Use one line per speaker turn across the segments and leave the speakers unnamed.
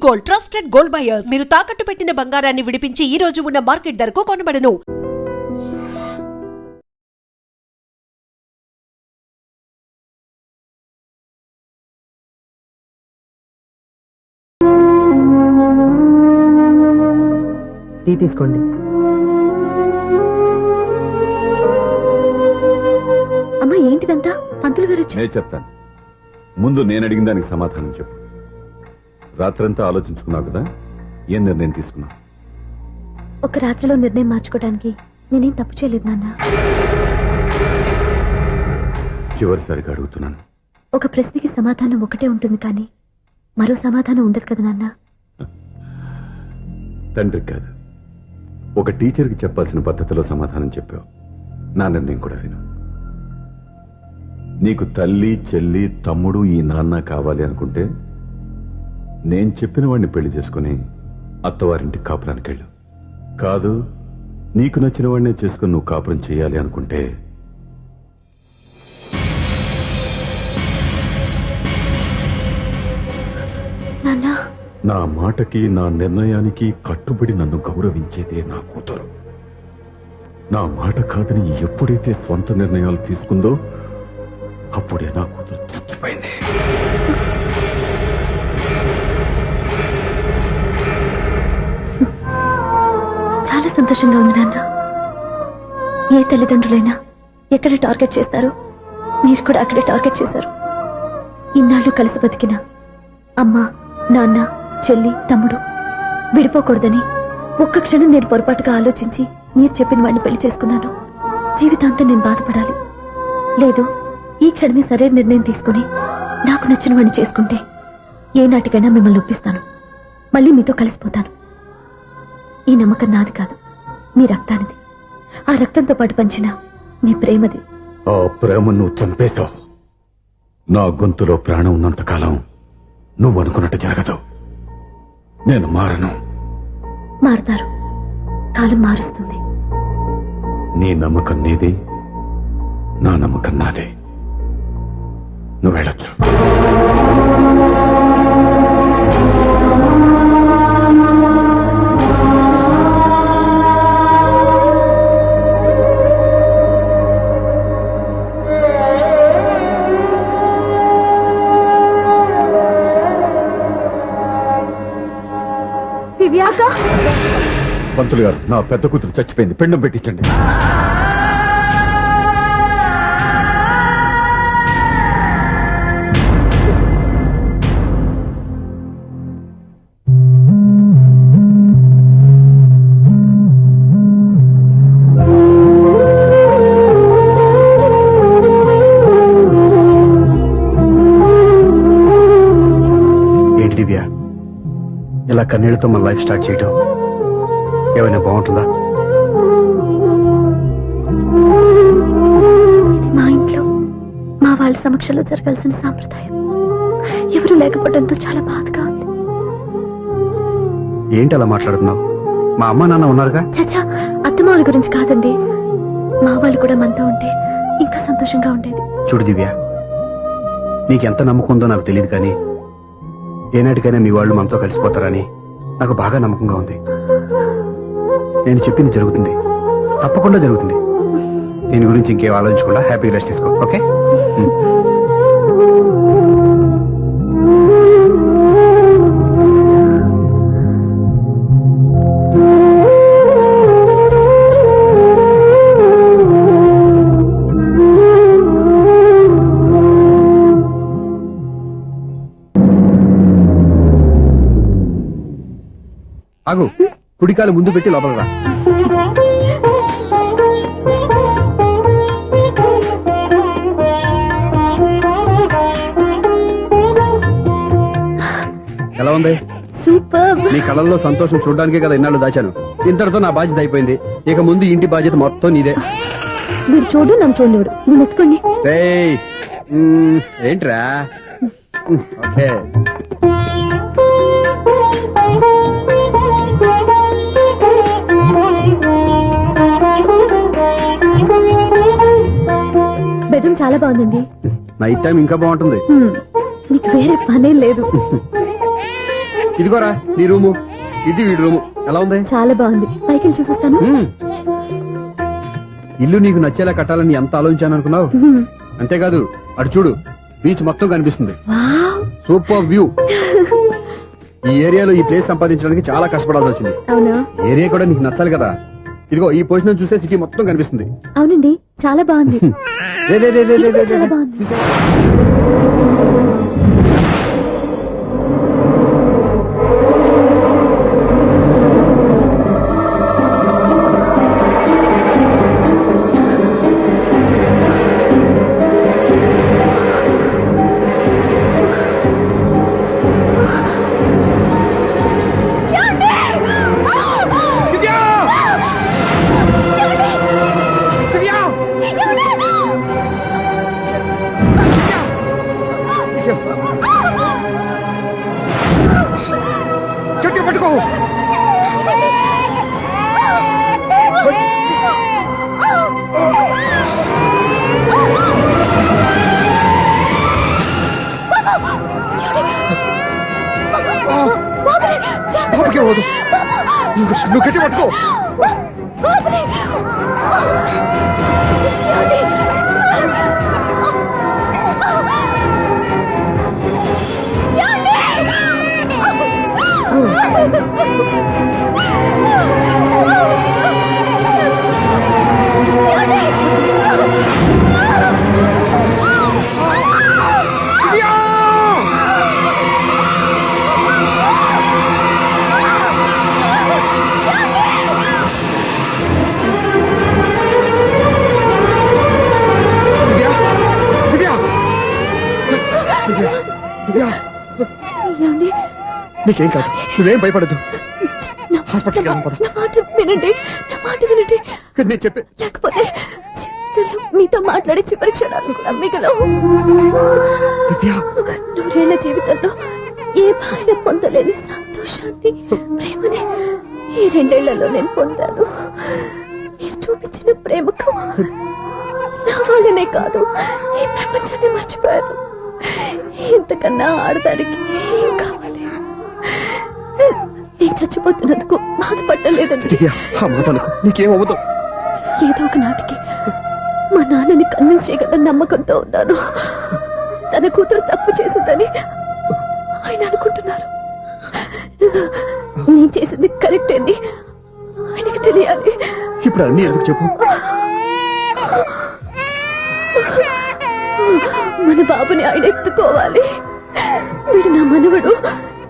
Gold, trusted gold buyers. మీరు తాకట్టు పెట్టిన బంగారాన్ని విడిపించి ఈ రోజు ఉన్న మార్కెట్ ధరకు కొనబడను.
టీ తీసుకోండి.
అమ్మా ఏంటిదంతా? పంతులు గారు
నేను చెప్తాను. ముందు నేను అడిగిన దానికి సమాధానం చెప్పు. రాత్రంతా ఆలోచించుకున్నావు కదా, ఏం నిర్ణయం తీసుకున్నావు?
ఒక రాత్రిలో నిర్ణయం మార్చుకోవడానికి నేనేం తప్పు చేయలేదు నాన్న.
చివరిసారిగా అడుగుతున్నాను.
ఒక ప్రశ్నకి సమాధానం ఒకటే ఉంటుంది కానీ మరో సమాధానం ఉండదు కదా నాన్న.
తండ్రికి కాదు, ఒక టీచర్కి చెప్పాల్సిన పద్ధతిలో సమాధానం చెప్పావు. నా నిర్ణయం కూడా విను. నీకు తల్లి, చెల్లి, తమ్ముడు, ఈ నాన్న కావాలి అనుకుంటే నేను చెప్పిన వాడిని పెళ్లి చేసుకుని అత్తవారింటి కాపురానికి వెళ్ళు. కాదు, నీకు నచ్చిన వాడినే చేసుకుని నువ్వు కాపురం చేయాలి అనుకుంటే నా మాటకి, నా నిర్ణయానికి కట్టుబడి నన్ను గౌరవించేదే నా కూతురు. నా మాట కాదని ఎప్పుడైతే స్వంత నిర్ణయాలు తీసుకుందో అప్పుడే నా కూతురు చచ్చిపోయింది.
చాలా సంతోషంగా ఉంది నాన్న. ఏ తల్లిదండ్రులైనా ఎక్కడ టార్గెట్ చేస్తారో మీరు కూడా అక్కడే టార్గెట్ చేశారు. ఇన్నాళ్ళు కలిసి బతికిన అమ్మ, నాన్న, చెల్లి, తమ్ముడు విడిపోకూడదని ఒక్క క్షణం నేను పొరపాటుగా ఆలోచించి మీరు చెప్పిన వాడిని పెళ్లి చేసుకున్నాను. జీవితాంతం నేను బాధపడాలి. లేదు, ఈ క్షణమే సరైన నిర్ణయం తీసుకుని నాకు నచ్చిన వాడిని చేసుకుంటే ఏ నాటికైనా మిమ్మల్ని ఒప్పిస్తాను. మళ్ళీ మీతో కలిసిపోతాను. ఈ నమ్మకం నాది కాదు, మీ రక్తానిది. ఆ రక్తంతో పాటు పంచిన మీ ప్రేమది.
ఆ ప్రేమ నువ్వు చంపేశావు. నా గొంతులో ప్రాణం ఉన్నంతకాలం నువ్వు అనుకున్నట్టు జరగదు. నేను మారను.
మారుతారు, కాలం మారుస్తుంది.
నీ నమ్మకం నీది, నా నమ్మకం నాదే. నువ్వు వెళ్ళొచ్చు. పంతులు గారు, నా పెద్ద కూతురు చచ్చిపోయింది. పిండం పెట్టించండి.
ఏంటి దివ్య, ఇలా కన్నీళ్లతో మన లైఫ్ స్టార్ట్ చేయటం ఏమైనా బాగుంటుందా?
మా ఇంట్లో మా వాళ్ళ సమక్షంలో జరగాల్సిన సాంప్రదాయం ఎవరు లేకపోవడంతో చాలా బాధగా ఉంది.
ఏంటి అలా మాట్లాడుతున్నావు? మా అమ్మ నాన్న ఉన్నారుగా.
చచ్చా, అత్తమాల గురించి కాదండి. మా వాళ్ళు కూడా మనతో ఉంటే ఇంకా సంతోషంగా ఉండేది.
చూడు దివ్య, నీకెంత నమ్మకం ఉందో నాకు తెలియదు, కానీ ఏనాటికైనా మీ వాళ్ళు మనతో కలిసిపోతారని నాకు బాగా నమ్మకంగా ఉంది. నేను చెప్పింది జరుగుతుంది, తప్పకుండా జరుగుతుంది. దీని గురించి ఇంకేం ఆలోచించకుండా హ్యాపీ రెస్ట్ తీసుకో. ఓకే? ఆగు, కుడికాలు ముందు పెట్టి లోపల రా. ఎలా ఉంది?
సూపర్.
నీ కళ్ళల్లో సంతోషం చూడడానికే కదా ఇన్నాళ్ళు దాచాను. ఇంతటితో నా బాధ్యత అయిపోయింది. ఇక ముందు ఇంటి బాధ్యత మొత్తం నీదే.
మీరు చూడు, నన్ను చూడలేడు. నేను ఎత్తుకోండి.
ఏంట్రా? ఓకే.
బెడ్రూమ్ చాలా బాగుందండి.
నైట్ టైం ఇంకా బాగుంటుంది.
మీకు వేరే పనే లేదు.
ఇదిగోరా నీ రూము, ఇది వీడి రూము. ఎలా ఉంది?
చాలా బాగుంది. పైకి చూసేస్తాను.
ఇల్లు నీకు నచ్చేలా కట్టాలని ఎంత ఆలోచించాను అనుకున్నావు? అంతేకాదు, అటు చూడు, బీచ్ మొత్తం కనిపిస్తుంది. Super view. ఈ ఏరియాలో ఈ ప్లేస్ సంపాదించడానికి చాలా కష్టపడాల్సి వచ్చింది.
అవునా?
ఏరియా కూడా నీకు నచ్చాలి కదా. ఇదిగో ఈ పొజిషన్ చూస్తే సిటీ మొత్తం కనిపిస్తుంది.
అవునండి, చాలా బాగుంది. చాలా బాగుంది.
పట్టుకో. నువ్వు గట్టి పట్టుకో. నీకేం కాదు, నువ్వేం భయపడద్దు. హాస్పిటల్కి వెళ్దాం పద.
నా మాట వినండి, నా మాట వినండి.
నేను చెప్పే,
లేకపోతే జీవితంలో మీతో మాట్లాడే చివరి క్షణాలు కూడా మిగలవు. నూరేళ్ల జీవితంలో ఏ భార్య పొందలేని సంతోషాన్ని, ప్రేమని ఈ 2 ఏళ్లలో నేను పొందాను. మీరు చూపించిన ప్రేమకు నా వాళ్ళనే కాదు, ఈ ప్రపంచాన్ని మర్చిపోయాను. ఇంతకన్నా ఆడదానికి ఏం కావాలి? నేను చచ్చిపోతున్నందుకు బాధపడలేదండి.
నీకేమవుతావు?
ఏదో ఒక నాటికి మా నాన్నని కన్విన్స్ చేయగల నమ్మకంతో ఉన్నాను. తన కూతురు తప్పు చేసిందని ఆయన అనుకుంటున్నారు. నేను చేసింది కరెక్ట్ అని ఆయనకి తెలియాలి.
ఇప్పుడు అన్ని ఎందుకు చెప్పు?
మన బాబుని ఆయన ఎత్తుకోవాలి. వీడు నా మనవడు,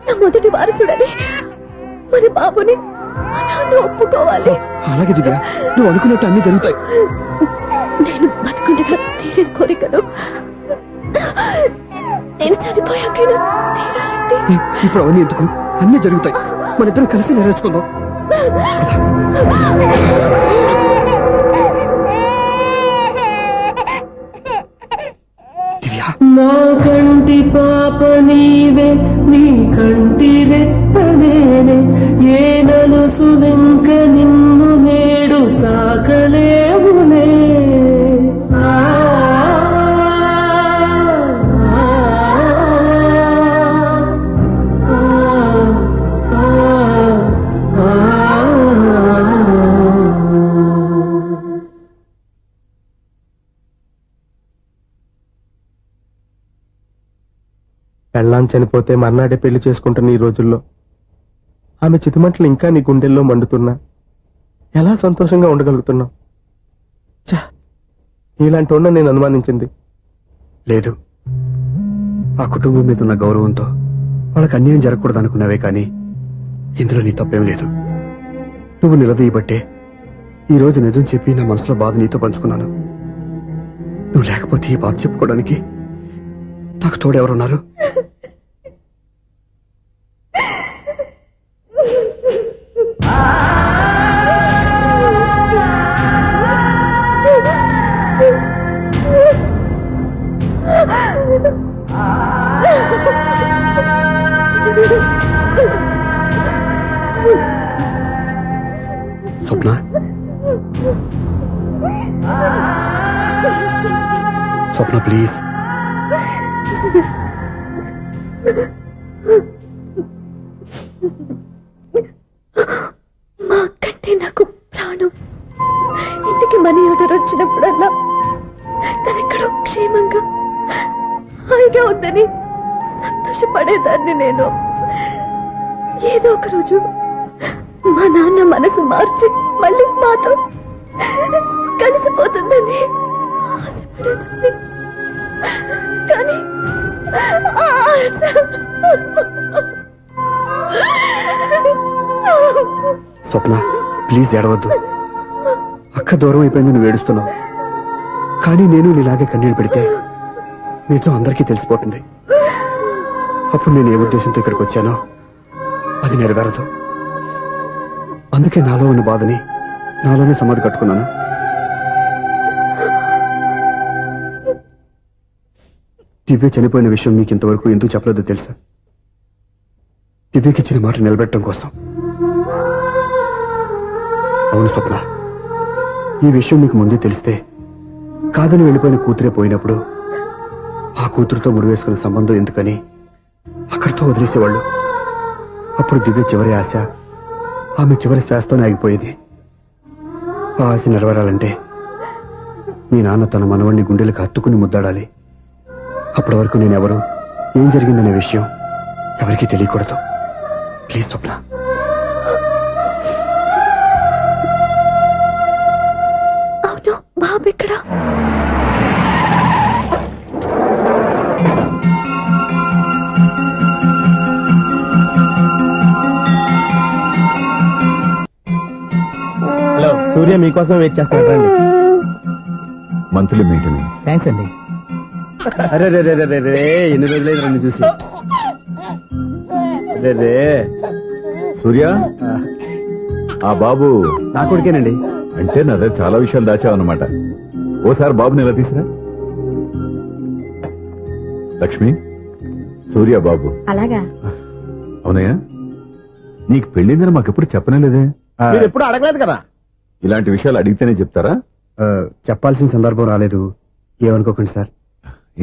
నా మొదటి వారసుడని మన బాబుని మా నాన్న ఒప్పుకోవాలి.
అలాగే దివ్య, నువ్వు అనుకున్నట్టు అన్ని జరుగుతాయి.
నేను బతుకుండగా తీరని కోరికను నేను చనిపోయాకైనా తీరాలండి.
ఇప్పుడు అవన్నీ ఎందుకు? అన్ని జరుగుతాయి, మన ఇద్దరం కలిసి నెరవేర్చుకుందాం.
నా కంటి పాప నీవే, నీ కంటి రెప్పనేనే, ఏ నలుసులింక నిన్ను నేడు తాకలేవులే.
పెళ్ళాం చనిపోతే మర్నాడే పెళ్లి చేసుకుంటున్న ఈ రోజుల్లో ఆమె చితిమంటలు ఇంకా నీ గుండెల్లో మండుతున్నా ఎలా సంతోషంగా ఉండగలుగుతున్నావు? ఇలాంటి ఉన్న నేను అనుమానించింది
లేదు. ఆ కుటుంబం మీద ఉన్న గౌరవంతో వాళ్ళకి అన్యాయం జరగకూడదు అనుకున్నావే కానీ ఇందులో నీ తప్పేం లేదు. నువ్వు నిలదీయబట్టే ఈ రోజు నిజం చెప్పి నా మనసులో బాధ నీతో పంచుకున్నాను. నువ్వు లేకపోతే ఈ బాధ చెప్పుకోవడానికి నాకు తోడెవరున్నారు? స్వప్న, స్వప్న ప్లీజ్.
మా అక్కంటే నాకు ప్రాణం. ఇంటికి మనీ ఆర్డర్ వచ్చినప్పుడల్లా తనెక్కడో క్షేమంగా హాయిగా ఉందని సంతోషపడేదాన్ని నేను. ఏదో ఒక రోజు మా నాన్న మనసు మార్చి మళ్ళీ మాతో కలిసిపోతుందని ఆశపడేదాన్ని. కానీ ఆ ఆశ
స్వప్న, ప్లీజ్ ఏడవద్దు. అక్క దూరం అయిపోయింది, నువ్వు ఏడుస్తున్నావు. కానీ నేను నీలాగే కన్నీళ్ళు పెడితే నిజం అందరికీ తెలిసిపోతుంది. అప్పుడు నేను ఏ ఉద్దేశంతో ఇక్కడికి వచ్చానో అది నెరవేరదు. అందుకే నాలో ఉన్న బాధని నాలోనే సమాధి కట్టుకున్నాను. దివ్య చనిపోయిన విషయం మీకు ఇంతవరకు ఎందుకు చెప్పలేదో తెలుసా? దివ్యకి ఇచ్చిన మాట నిలబెట్టడం కోసం. అవును స్వప్న, ఈ విషయం మీకు ముందే తెలిస్తే కాదని వెళ్ళిపోయిన కూతురే పోయినప్పుడు ఆ కూతురుతో ముడివేసుకున్న సంబంధం ఎందుకని అక్కడితో వదిలేసేవాళ్ళు. అప్పుడు దివ్య చివరి ఆశ ఆమె చివరి శ్వాసతోనే ఆగిపోయేది. ఆ ఆశ నెరవేరాలంటే మీ నాన్న తన మనవణ్ణి గుండెలకు హత్తుకుని ముద్దాడాలి. అప్పటి వరకు నేనెవరు, ఏం జరిగిందనే విషయం ఎవరికీ తెలియకూడదు. ప్లీజ్ స్వప్న.
అవును, బాబు ఇక్కడ.
హలో, సూర్య మీకోసం వెయిట్ చేస్తాను, రండి.
Monthly maintenance.
థ్యాంక్స్ అండి.
అరే రే రే రే రే, ఎన్ని రోజులైంది రండి చూసి. రే రే,
సూర్య, ఆ బాబు
నా కొడుకేనండి.
అంటే నా దగ్గర చాలా విషయాలు దాచావన్నమాట. ఓసారి బాబుని ఎలా తీసురా. లక్ష్మి, సూర్య బాబు.
అలాగా?
అవునయ్యా, నీకు పెళ్ళిందని మాకెప్పుడు చెప్పనే లేదే.
మీరు ఎప్పుడు అడగలేదు కదా.
ఇలాంటి విషయాలు అడిగితేనే చెప్తారా?
చెప్పాల్సిన సందర్భం రాలేదు, ఏమనుకోకండి సార్.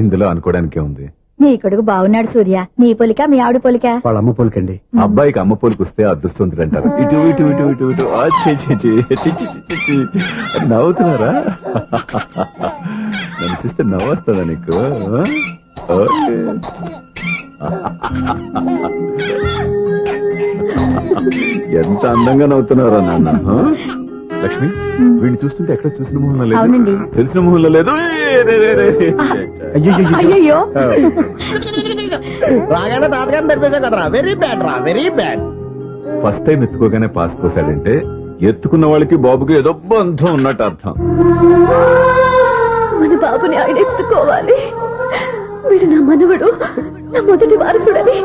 ఇందులో అనుకోవడానికే ఉంది.
నీ కొడుకు బాగున్నాడు సూర్య. నీ పొలిక మీ ఆవిడ పొలిక?
వాళ్ళ అమ్మ పోలికండి.
అబ్బాయికి అమ్మ పోలికి వస్తే అదృష్టవంతుడు అంటారు. ఇటు ఇటు ఇటు ఇటు ఇటు ఆ, ఛీ, ఛీ, ఛీ, ఛీ, ఛీ, ఛీ, ఛీ, ఛీ. అది నవ్వుతున్నారా? నన్ను చూస్తే నవ్వొస్తుందా నీకు? ఓకే. ఎంత అందంగా నవ్వుతున్నారా నాన్న. లక్ష్మి, వీడిని చూస్తుంటే ఎక్కడ చూసిన మొహంలో లేదు, తెలిసిన మొహంలో లేదు.
అయ్యో,
రాగానే తాతగారిని తెరిపేశాం కదరా. వెరీ బ్యాడ్ రా, వెరీ బ్యాడ్.
ఫస్ట్ టైం ఎత్తుకోగానే పాస్ పోసాడంటే ఎత్తుకున్న వాళ్ళకి బాబుకి ఏదో బంధం ఉన్నట్టు అర్థం.
మన బాబుని ఆయన ఎత్తుకోవాలి. వీడు నా మనవడు, నా మొదటి వారసుడని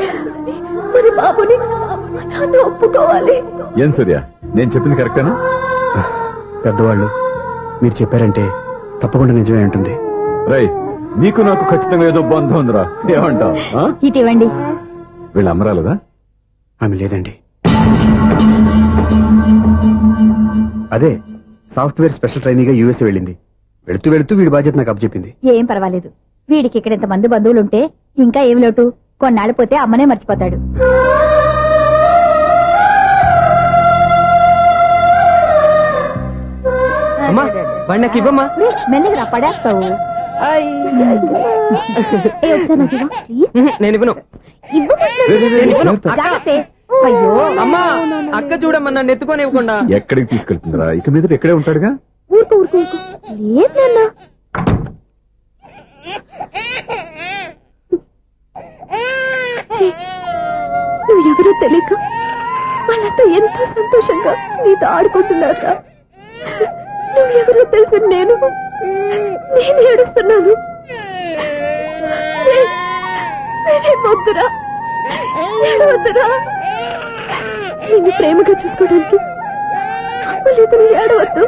మన బాబుని మా నాన్న ఒప్పుకోవాలి.
ఏం సూర్య, నేను చెప్పింది కరెక్టేనా?
పెద్దవాళ్ళు మీరు చెప్పారంటే తప్పకుండా నిజమే ఉంటుంది.
రై, నీకు నాకు ఖచ్చితంగా ఏదో బంధం ఉందిరా. ఏమంటావు?
ఇటీవండి.
వీళ్ళ అమ్మరాలదా?
ఆమె లేదండి. అదే సాఫ్ట్వేర్ స్పెషల్ ట్రైనింగ్ గా యూఎస్ వెళ్ళింది. వెళుతూ వెళుతూ వీడి బాధ్యత నాకు అప్పచెప్పింది.
ఏం పర్వాలేదు, వీడికి ఇక్కడ ఇంతమంది బంధువులుంటే ఇంకా ఏమి లోటు. కొన్నాళ్ళు పోతే అమ్మనే మర్చిపోతాడు.
అమ్మా, వాడి నాకు ఇవ్వమ్మా.
మెల్లిగా పడేస్తావు.
నేను ఇవ్వను.
అయ్యో
అమ్మా, అక్క చూడమ్మా, నన్ను ఎత్తుకొని ఇవ్వకుండా.
ఎక్కడికి తీసుకెళ్తుందిరా? ఇక మీద ఇక్కడే ఉంటాడుగా.
ఊరుకో ఊరుకో ఊరుకో. లేదన్నా, నువ్వెవరో తెలియక వాళ్ళంతా ఎంతో సంతోషంగా నీతో ఆడుకుంటున్నారా. నువ్వెవరో తెలిసి నేను ఏడుస్తున్నాను. వద్దురా, ఏడవద్దురా. నిన్ను ప్రేమగా చూసుకోవడానికి అమ్మలేదు, నువ్వు ఏడవద్దు.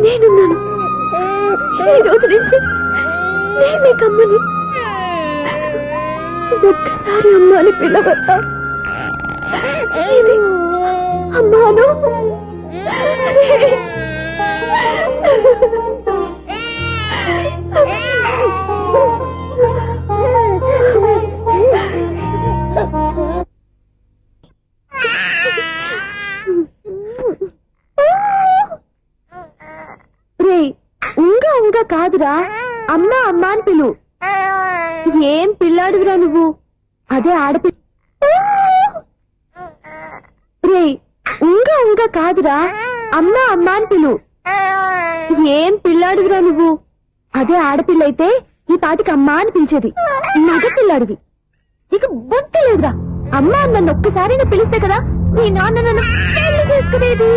నేనున్నాను. ఈ రోజు నుంచి నేను నీకు అమ్మని. ఒక్కసారి అమ్మ అని పిలవద్దా? అమ్మాను. కాదురా, అమ్మ అమ్మ అని పిలు. ఏం పిల్లాడురా నువ్వు, అదే ఆడపిల్ల. రే ఉంగ కాదురా, అమ్మ అమ్మ అని పిలు. ఏం పిల్లాడురా నువ్వు, అదే ఆడపిల్ల అయితే ఈ పాటికి అమ్మ అని పిలిచేది. మగ పిల్లాడివి, ఇక బుద్ధి లేదురా. అమ్మ నన్ను ఒక్కసారి పిలిస్తే కదా నీ నాన్న నన్ను పెళ్లి చేసుకునేది.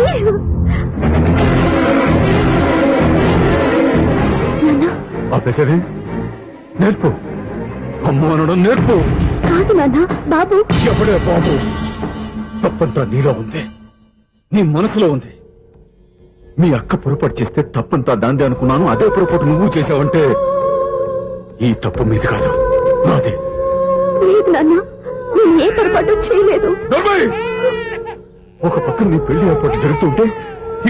ఆపేసరి నేర్పు, అమ్మ అనడం నేర్పు.
కాదు నాన్న, బాబు.
ఎప్పుడే బాబు, తప్పంతా నీలో ఉంది, నీ మనసులో ఉంది. మీ అక్క పొరపాటు చేస్తే తప్పంతా దాందే అనుకున్నాను, అదే పొరపాటు నువ్వు చేసావంటే ఈ తప్పు మీది కాదు, నాదే.
లేదు నాన్న, నేను ఏ పొరపాటు చేయలేదు.
ఒక పక్కన నీ పెళ్లి ఏర్పాటు జరుగుతుంటే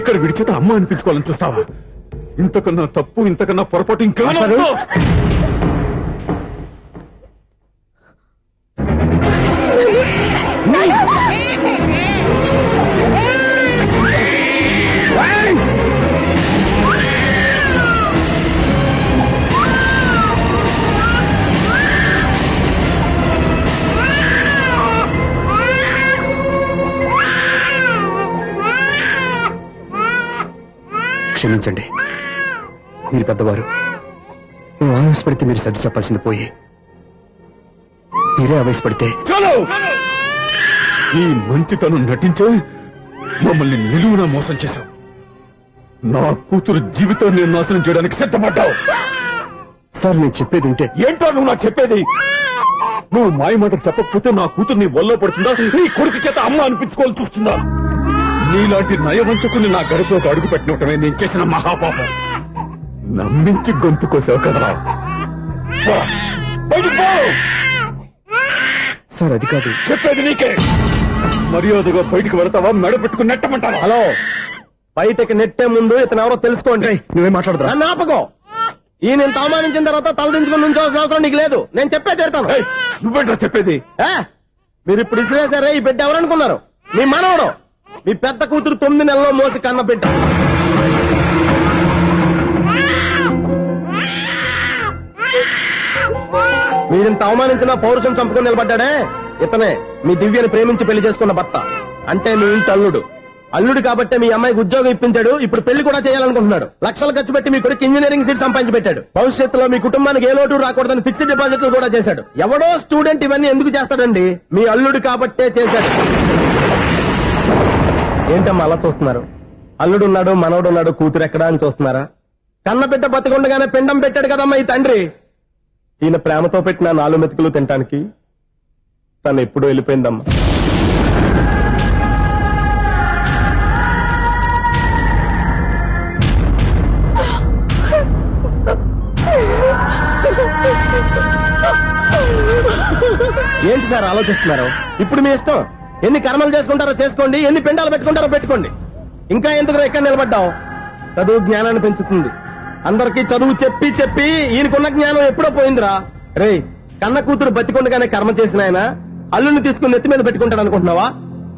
ఇక్కడ విడిచేత అమ్మ అనిపించుకోవాలని చూస్తావా? ఇంతకన్నా తప్పు, ఇంతకన్నా పొరపాటు ఇంకా
క్షమించండి, మీరు పెద్దవారు. నేను ఆవేశపడితే మీరు సర్ది చెప్పాల్సింది పోయి మీరే ఆవేశపడితే.
చాలు, ఈ మంచితనం నటించే మమ్మల్ని నిలువునా మోసం చేశావు. నా కూతురు జీవితాన్ని నాశనం చేయడానికి సిద్ధపడ్డావు.
సార్ నేను చెప్పేది ఉంటే.
ఏంటో నువ్వు నాకు చెప్పేది? నువ్వు మాయ మాట చెప్పకపోతే నా కూతురు నీ వల్ల పడుతుందా, నీ కొడుకు చేత అమ్మ అనిపించుకోవాలని చూస్తుందా? నీలాంటి నయవంచుకుని నా గడపలోకి అడుగు పెట్టినటమే నేను చేసిన మహాపాపం. నమ్మించి గొంతు కోసావు కదా. పో, బయటికి పో.
సార్ అది కాదు,
చెప్పేది నీకే. మర్యాదగా బయటికి వెళతావా, మెడ పెట్టుకుని నెట్టమంటావా?
హలో, బయటకి నెట్టే ముందు ఇతను ఎవరో తెలుసుకోండి.
నువ్వేం మాట్లాడతా?
నన్ను ఆపకో. ఈయన ఇంత అవమానించిన తర్వాత తలదించుకుని నుంచోవాల్సిన అవసరం నీకు లేదు. నేను చెప్పే తీరుతాను.
ఏయ్, నువ్వేంట్రా చెప్పేది?
మీరు ఇప్పుడు ఇసిరేసారే, ఈ బిడ్డ ఎవరనుకున్నారు? మీ మనవడు, మీ పెద్ద కూతురు 9 నెలల్లో మోసి కన్న బిడ్డ. మీరింత అవమానించిన పౌరుషం చంపుకొని నిలబడ్డాడే, ఇతనే మీ దివ్యని ప్రేమించి పెళ్లి చేసుకున్న భర్త. అంటే మీ ఇంటి అల్లుడు. అల్లుడు కాబట్టే మీ అమ్మాయికి ఉద్యోగం ఇప్పించాడు. ఇప్పుడు పెళ్లి కూడా చేయాలనుకుంటున్నాడు. లక్షలు ఖర్చు పెట్టి మీ కొడుకు ఇంజనీరింగ్ సీట్ సంపాదించి పెట్టాడు. భవిష్యత్తులో మీ కుటుంబానికి ఏ లోటు రాకూడదని ఫిక్స్డ్ డిపాజిట్లు కూడా చేశాడు. ఎవడో స్టూడెంట్ ఇవన్నీ ఎందుకు చేస్తాడండి? మీ అల్లుడు కాబట్టే చేశాడు. ఏంటమ్మా అలా చూస్తున్నారు? అల్లుడు ఉన్నాడు, మనవడు ఉన్నాడు, కూతురు ఎక్కడా అని చూస్తున్నారా? కన్నబిడ్డ బతికుండగానే పిండం పెట్టాడు కదమ్మా ఈ తండ్రి. ఈయన ప్రేమతో పెట్టిన 4 మెతుకులు తినటానికి తను ఎప్పుడూ వెళ్ళిపోయిందమ్మా. ఏంటి సార్ ఆలోచిస్తున్నారు? ఇప్పుడు మీ ఇష్టం. ఎన్ని కర్మలు చేసుకుంటారో చేసుకోండి, ఎన్ని పిండాలు పెట్టుకుంటారో పెట్టుకోండి. ఇంకా ఎందుకు ఎక్కడ నిలబడ్డావు? చదువు జ్ఞానాన్ని పెంచుతుంది. అందరికీ చదువు చెప్పి చెప్పి ఈయనకున్న జ్ఞానం ఎప్పుడో పోయిందిరా. రే, కన్న కూతురు బతికొండగానే కర్మ చేసిన ఆయన అల్లుని తీసుకుని నెత్తి మీద పెట్టుకుంటాడు అనుకుంటున్నావా?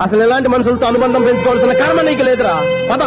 అసలు ఎలాంటి మనుషులతో అనుబంధం పెంచుకోవాల్సిన కర్మ నీకు లేదురా. పద.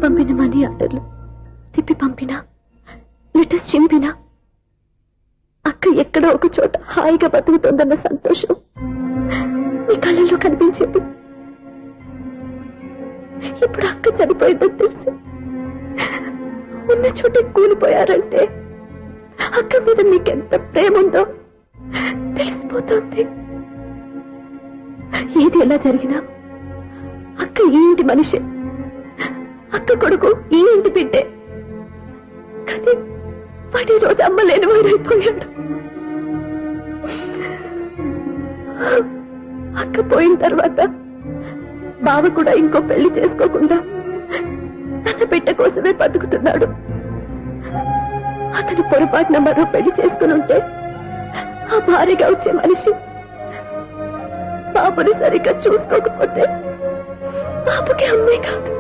పంపిన మనీ ఆర్డర్లు తిప్పి పంపినా, లెటర్స్ చింపినా అక్క ఎక్కడో ఒక చోట హాయిగా బతుకుతుందన్న సంతోషం మీ కళ్ళల్లో కనిపించింది. ఇప్పుడు అక్క చనిపోయిందని తెలిసి ఉన్న చోటే కూలిపోయారంటే అక్క మీద మీకెంత ప్రేమ ఉందో తెలిసిపోతుంది. ఏది ఎలా జరిగినా అక్క ఈ ఇంటి మనిషి, అక్క కొడుకు ఈ ఇంటి బిడ్డే. కానీ వాడి రోజు అమ్మ లేని వాడైపోయాడు. అక్క పోయిన తర్వాత బావ కూడా ఇంకో పెళ్లి చేసుకోకుండా తన బిడ్డ కోసమే బతుకుతున్నాడు. అతను పొరపాటున మరో పెళ్లి చేసుకుని ఉంటే ఆ భార్యగా వచ్చే మనిషి బాబుని సరిగ్గా చూసుకోకపోతే బాబుకి అమ్మే కాదు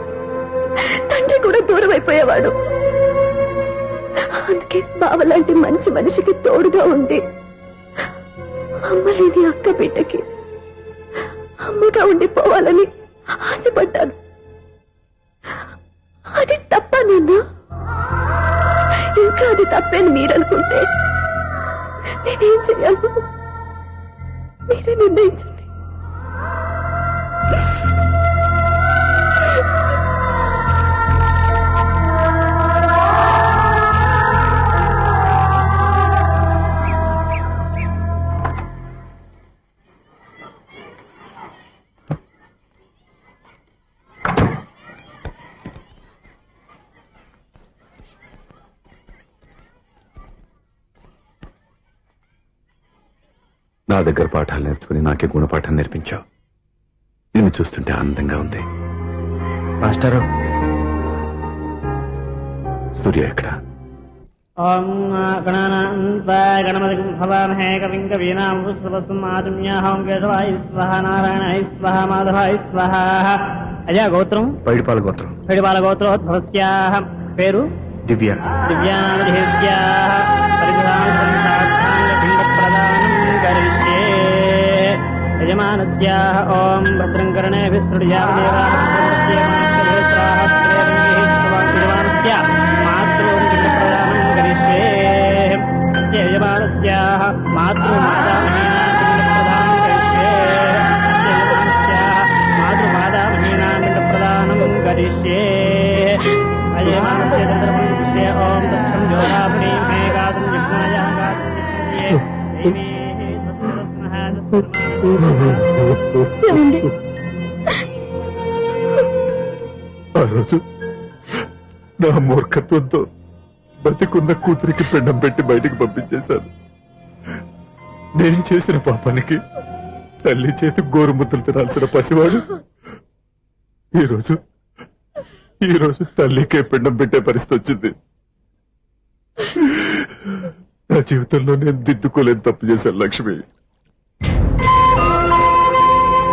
తండ్రి కూడా దూరం అయిపోయేవాడు. అందుకే బావ లాంటి మంచి మనిషికి తోడుగా ఉండి అమ్మలేని అక్క బిడ్డకి అమ్మగా ఉండిపోవాలని ఆశపడ్డాను. అది తప్ప నాన్న? ఇంకా అది తప్పేని మీరనుకుంటే నేనేం చేయాలి? మీరే నిర్ణయించండి.
నా దగ్గర పాఠాలు నేర్చుకుని నాకే గుణపాఠం నేర్పించావు. నిన్ను చూస్తుంటే ఆనందంగా ఉంది.
మాస్టారు,
సూర్య ఎక్కడ?
ఓం గణపతి భవామహే కవిం కవీనాం పుష్పవస్మాతుమ్యాహం కేశవాయ స్వహ నారాయణాయ స్వహ మాధవాయ స్వహ. అజా గోత్రం
పైడిపాల గోత్రం.
పైడిపాల గోత్రోద్భవస్యాః. పేరు
దివ్య.
దివ్యానామధేస్యాః. యజమానస్యాః. ఓం భద్రం కర్ణేభిः శృణుయామదేవాः. యజమానస్యాః మాతృం పిండప్రదానం కరిష్యే. అస్య యజమానస్యాః మాతృమాతామహీనాం పిండప్రదానం కరిష్యే. అజయమానస్య తంత్రపం దృశ్య. ఓం దక్షం జ్యోరాపుణీ మే గాతుం జిహ్నాయా గాతుం జిహ్నాయే.
ఆ రోజు నా మూర్ఖత్వంతో బతికున్న కూతురికి పిండం పెట్టి బయటికి పంపించేశాను. నేను చేసిన పాపానికి తల్లి చేతి గోరుముద్దలు తినాల్సిన పసివాడు ఈరోజు తల్లికే పిండం పెట్టే పరిస్థితి వచ్చింది. నా జీవితంలో నేను దిద్దుకోలేని తప్పు చేశాను లక్ష్మి.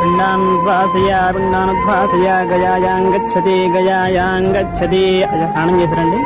పిండానుద్వాసయ గయాయాం గచ్చతి గయాయాం గచ్చతి. స్నానం చేశారండి?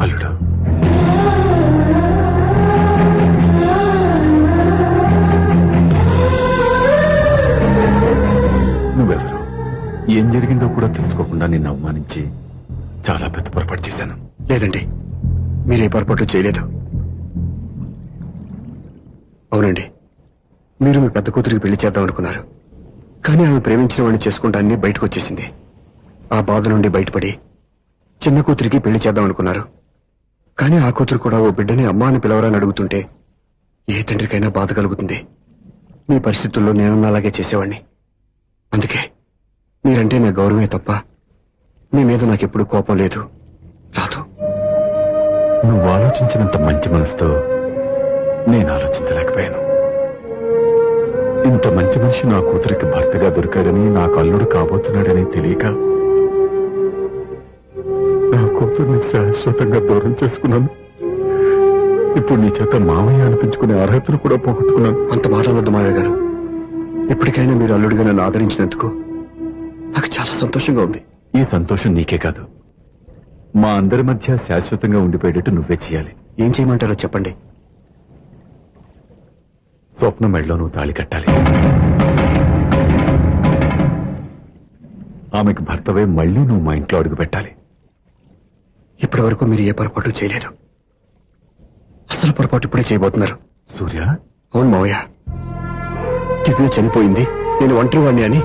అల్లుడు, నువ్వెవరు? ఏం జరిగిందో కూడా తెలుసుకోకుండా నిన్ను అవమానించి చాలా పెద్ద పొరపాటు చేశాను.
లేదండి, మీరే పొరపాటు చేయలేదు. అవునండి, మీరు మీ పెద్ద కూతురికి పెళ్లి చేద్దాం అనుకున్నారు. కానీ ఆమె ప్రేమించిన వాడిని చేసుకుంటానని బయటకు వచ్చేసింది. ఆ బాధ నుండి బయటపడి చిన్న కూతురికి పెళ్లి చేద్దాం అనుకున్నారు. కానీ ఆ కూతురు కూడా ఓ బిడ్డని అమ్మా అని పిలవరని అడుగుతుంటే ఏ తండ్రికైనా బాధ కలుగుతుంది. మీ పరిస్థితుల్లో నేను అలాగే చేసేవాడిని. అందుకే మీరంటే నా గౌరవమే తప్ప మీ మీద నాకెప్పుడు కోపం లేదు, రాదు.
నువ్వు ఆలోచించినంత మంచి మనసుతో నేను ఆలోచించలేకపోయాను. ఇంత మంచి మనిషి నా కూతురికి భర్తగా దొరికాడని, నాకు అల్లుడు కాబోతున్నాడని తెలియక నా కూతుర్ని శాశ్వతంగా దూరం చేసుకున్నాను. ఇప్పుడు నీ చేత మామయ్య అనిపించుకునే అర్హతను కూడా పోగొట్టుకున్నాను.
అంత మాట్లాడవద్దు మావయ్య గారు. ఇప్పటికైనా మీరు అల్లుడిగా నన్ను ఆదరించినందుకు నాకు చాలా సంతోషంగా ఉంది.
ఈ సంతోషం నీకే కాదు, మా అందరి మధ్య శాశ్వతంగా ఉండిపోయేటట్టు నువ్వే చేయాలి.
ఏం చేయమంటారో చెప్పండి.
స్వప్న మెడలో నువ్వు తాళి కట్టాలి. ఆమెకు భర్తవే మళ్ళీ నువ్వు మా ఇంట్లో అడుగు పెట్టాలి.
ఇప్పటి వరకు మీరు ఏ పొరపాటు చేయలేదు. అసలు పొరపాటు ఇప్పుడే చేయబోతున్నారు.
సూర్య,
అవును మావయ్య, దివ్య చనిపోయింది, నేను ఒంటరి వాడిని అని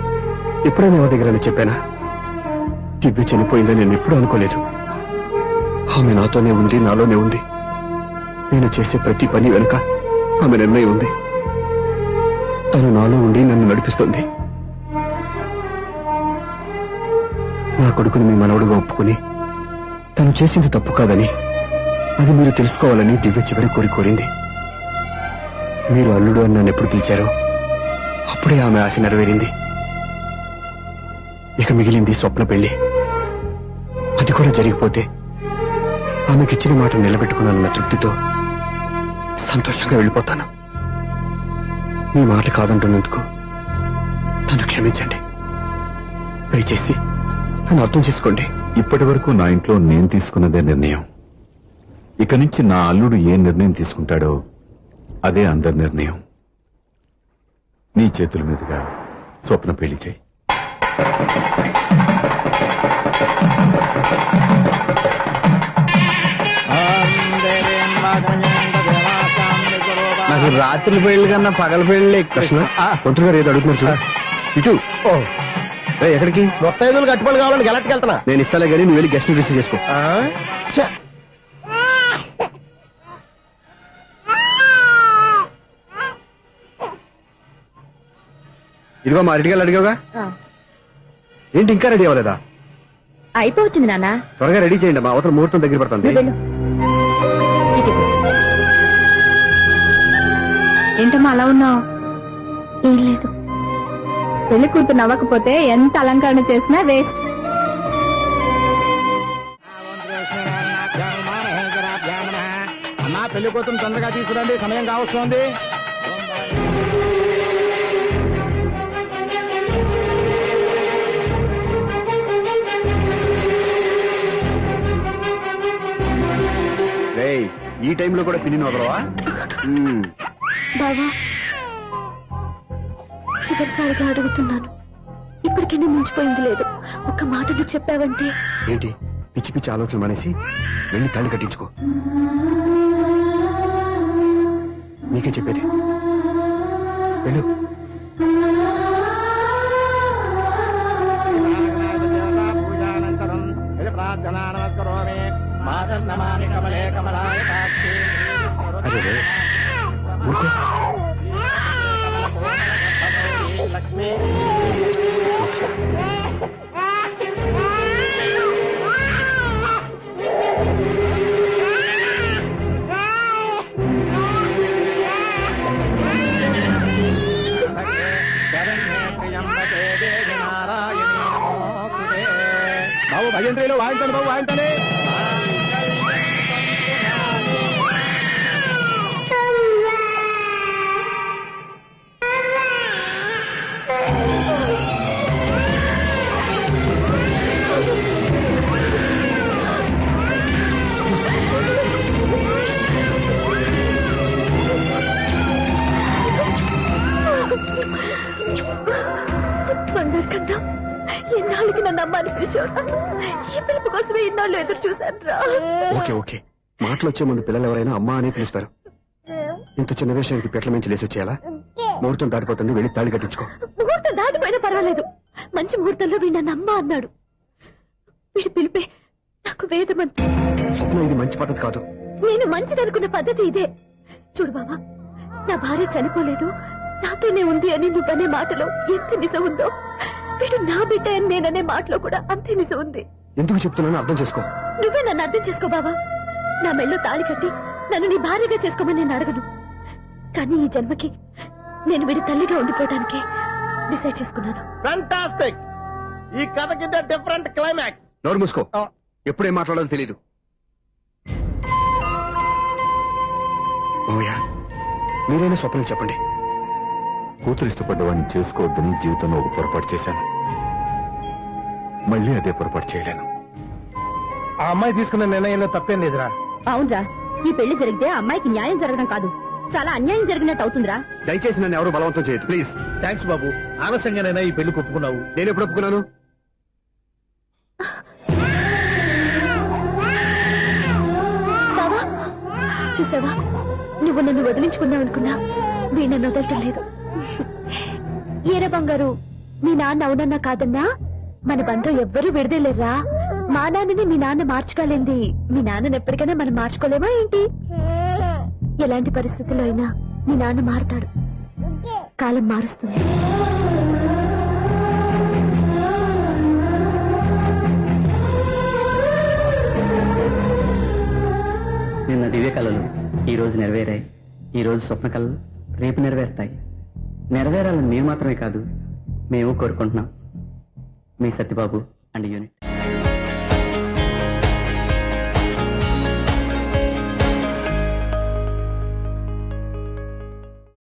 ఎప్పుడైనా ఎవరి దగ్గర చెప్పానా? దివ్య చనిపోయిందని నేను ఎప్పుడూ అనుకోలేదు. ఆమె నాతోనే ఉంది, నాలోనే ఉంది. నేను చేసే ప్రతి పని వెనుక ఆమె నిర్ణయం ఉంది. తను నాలో ఉండి నన్ను నడిపిస్తుంది. నా కొడుకుని మీ మనవడుగా ఒప్పుకుని తను చేసింది తప్పు కాదని, అది మీరు తెలుసుకోవాలని దివ్య చివరి కోరింది. మీరు అల్లుడు అని నన్ను ఎప్పుడు పిలిచారో అప్పుడే ఆమె ఆశ నెరవేరింది. ఇక మిగిలింది స్వప్న పెళ్లి. అది కూడా జరిగిపోతే ఆమెకిచ్చిన మాట నిలబెట్టుకున్నానన్న తృప్తితో సంతోషంగా వెళ్ళిపోతాను. మీ మాట కాదంటున్నందుకు నన్ను క్షమించండి. దయచేసి నన్ను అర్థం చేసుకోండి.
ఇప్పటి వరకు నా ఇంట్లో నేను తీసుకున్నదే నిర్ణయం. ఇక నుంచి నా అల్లుడు ఏ నిర్ణయం తీసుకుంటాడో అదే అందరి నిర్ణయం. నీ చేతుల మీదుగా స్వప్న పెళ్లి చేయి.
నాకు రాత్రి పెళ్లి కన్నా పగల పెళ్లి కృష్ణ. మంత్రి గారు ఏదో అడుగుతున్నారు చూడ. ఇటు ఎక్కడికి?
మొత్తం 5 కట్టుబడి కావాలని గెలట్కి వెళ్తున్నా.
నేను ఇస్తాలే కానీ నువ్వు వెళ్ళి గెస్ట్ రిసీవ్ చేసుకో. ఇదిగో మా రెడ్డిగా అడిగావుగా, ఏంటి ఇంకా రెడీ అవ్వలేదా?
అయిపోవచ్చింది నాన్న.
త్వరగా రెడీ చేయండి, మా అవతల ముహూర్తం దగ్గర పడుతుంది.
ఏంటమ్మా అలా ఉన్నావు? ఏం లేదు. పెళ్లి కూతురు నవ్వకపోతే ఎంత అలంకరణ చేసినా వేస్ట్.
అమ్మా, పెళ్లి కూతురు తొందరగా తీసుకురండి, సమయం కావస్తోంది.
ఈ టైంలో కూడా పిన్ని వదలవా?
బావా, చివరిసారిగా అడుగుతున్నాను. ఇప్పటికైనా మించిపోయింది లేదు. ఒక్క మాట నువ్వు చెప్పావంటే.
ఏంటి పిచ్చి పిచ్చి ఆలోచన మానేసి వెళ్ళి తాళి కట్టించుకో. నీకే చెప్పేది, వెళ్ళు. అదే ఊరుకో.
బాబు భజంత్రీలో వాయించండి, బాబు వాయించండి.
బంగారు కన్నా, ఎన్నాళ్ళకి నన్ను అమ్మ అని పిలిచావురా. ఈ పిలుపు కోసమే ఇన్నాళ్ళు ఎదురు చూశాను రా.
ఓకే ఓకే, మాటలు వచ్చే ముందు పిల్లలు ఎవరైనా అమ్మ అని పిలుస్తారు. ఇంత చిన్న విషయానికి పెట్ల మించి లేచి వచ్చేయాలా? ముహూర్తం దాటిపోతుంది, వెళ్ళి తాళి కట్టించుకో.
ముహూర్తం దాటిపోయినా పర్వాలేదు. మంచి ముహూర్తంలో వీడు నన్ను అమ్మ అన్నాడు. వీడి పిలిపే నాకు వేదమంతి.
స్వప్న, ఇది మంచి పద్ధతి కాదు.
నేను మంచిదనుకున్న పద్ధతి ఇదే. చూడు బావా, నా భార్య చనిపోలేదు, నాతోనే ఉంది అని నువ్వనే మాటలో ఎంత నిజం ఉందో, వీడు నా బిడ్డ అని నేననే మాటలో కూడా అంతే నిజం ఉంది.
ఎందుకు చెప్తున్నానో అర్థం చేసుకో.
నువ్వే నన్ను అర్థం చేసుకో బావా. నా మెళ్ళో తాళి కట్టి నన్ను నీ భార్యగా చేసుకోమని నేను అడగను. కానీ ఈ జన్మకి నేను వీడి తల్లిగా ఉండిపోవడానికి డిసైడ్ చేసుకున్నాను.
ఫ్యాంటాస్టిక్. ఈ కథకి డిఫరెంట్ క్లైమాక్స్.
నోరు మూసుకో, ఎప్పుడేం మాట్లాడాలో తెలీదు. మావయ్య, మీరైనా స్వప్నం చెప్పండి.
కూతురు ఇష్టపడ్డవాడిని చేసుకోవద్దని జీవితంలో ఒక పొరపాటు చేశాను. మళ్ళీ అదే పొరపాటు చేయలేను.
ఆ అమ్మాయి తీసుకున్న నిర్ణయంలో తప్పేం లేదురా.
అవునరా, ఈ పెళ్లి జరిగితే అమ్మాయికి న్యాయం జరగడం కాదు, చాలా అన్యాయం జరిగినట్టు అవుతుందిరా.
దయచేసి నన్ను ఎవరు బలవంతం చేయదు ప్లీజ్.
థ్యాంక్స్ బాబు, ఆలస్యంగానైనా ఈ పెళ్లి ఒప్పుకున్నావు.
నేను ఎప్పుడు ఒప్పుకున్నాను?
బావా, చూసావా, నువ్వు నన్ను వదిలించుకుందాం అనుకున్నా వీణ వదలటం లేదు. ఏరా బంగారు, మీ నాన్న అవునన్నా కాదన్నా మన బంధం ఎవ్వరూ విడదలేరా. మా నాన్నని మీ నాన్న మార్చుకోలేంది, మీ నాన్నని ఎప్పటికైనా మనం మార్చుకోలేమా ఏంటి? ఎలాంటి పరిస్థితుల్లో అయినా మీ నాన్న మారుతాడు, కాలం మారుస్తుంది.
నిన్న దివ్య కళలు ఈ రోజు నెరవేరాయి, ఈ రోజు స్వప్న కళలు రేపు నెరవేరుతాయి. నెరవేరాలని మేము మాత్రమే కాదు, మేము కోరుకుంటున్నాం. మీ సత్యబాబు అండ్ యూనిట్.